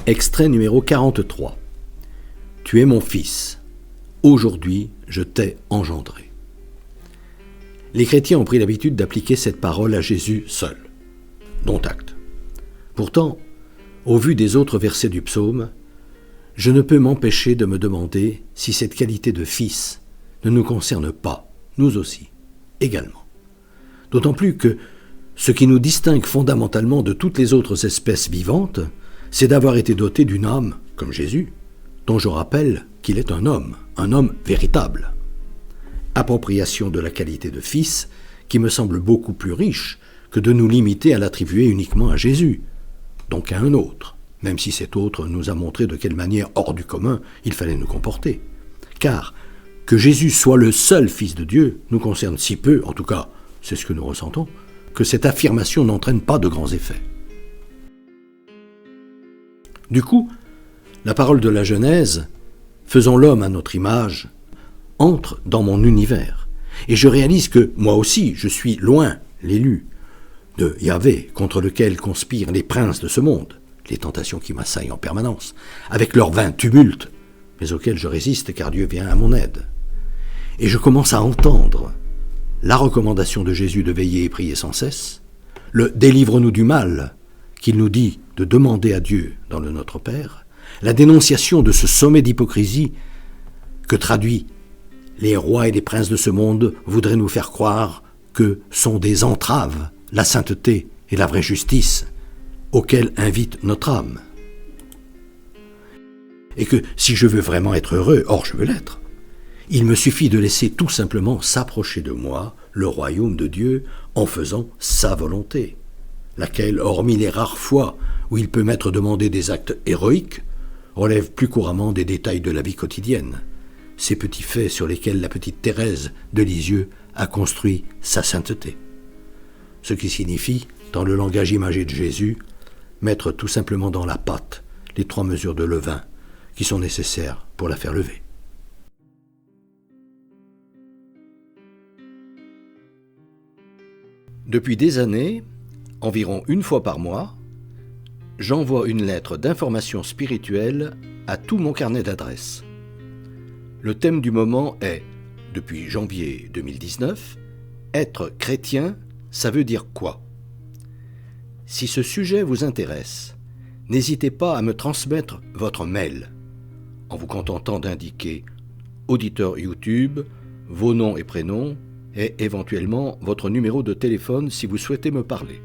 Extrait numéro 43. Tu es mon fils. Aujourd'hui, je t'ai engendré. Les chrétiens ont pris l'habitude d'appliquer cette parole à Jésus seul. Dont acte. Pourtant, au vu des autres versets du psaume, je ne peux m'empêcher de me demander si cette qualité de fils ne nous concerne pas, nous aussi, également. D'autant plus que ce qui nous distingue fondamentalement de toutes les autres espèces vivantes, c'est d'avoir été doté d'une âme, comme Jésus, dont je rappelle qu'il est un homme véritable. Appropriation de la qualité de fils qui me semble beaucoup plus riche que de nous limiter à l'attribuer uniquement à Jésus, donc à un autre, même si cet autre nous a montré de quelle manière hors du commun il fallait nous comporter. Car que Jésus soit le seul Fils de Dieu nous concerne si peu, en tout cas c'est ce que nous ressentons, que cette affirmation n'entraîne pas de grands effets. Du coup, la parole de la Genèse, faisons l'homme à notre image, entre dans mon univers. Et je réalise que, moi aussi, je suis loin, l'élu, de Yahvé, contre lequel conspirent les princes de ce monde, les tentations qui m'assaillent en permanence, avec leurs vains tumultes, mais auxquels je résiste car Dieu vient à mon aide. Et je commence à entendre la recommandation de Jésus de veiller et prier sans cesse, le « délivre-nous du mal » qu'il nous dit de demander à Dieu dans le Notre Père, la dénonciation de ce sommet d'hypocrisie que traduit les rois et les princes de ce monde voudraient nous faire croire que sont des entraves la sainteté et la vraie justice auxquelles invite notre âme. Et que si je veux vraiment être heureux, or je veux l'être, il me suffit de laisser tout simplement s'approcher de moi le royaume de Dieu en faisant sa volonté, laquelle, hormis les rares fois où il peut m'être demandé des actes héroïques, relève plus couramment des détails de la vie quotidienne, ces petits faits sur lesquels la petite Thérèse de Lisieux a construit sa sainteté. Ce qui signifie, dans le langage imagé de Jésus, mettre tout simplement dans la pâte les 3 mesures de levain qui sont nécessaires pour la faire lever. Depuis des années, environ 1 fois par mois, j'envoie une lettre d'information spirituelle à tout mon carnet d'adresses. Le thème du moment est, depuis janvier 2019, « Être chrétien, ça veut dire quoi ?» Si ce sujet vous intéresse, n'hésitez pas à me transmettre votre mail, en vous contentant d'indiquer auditeur YouTube, vos noms et prénoms, et éventuellement votre numéro de téléphone si vous souhaitez me parler.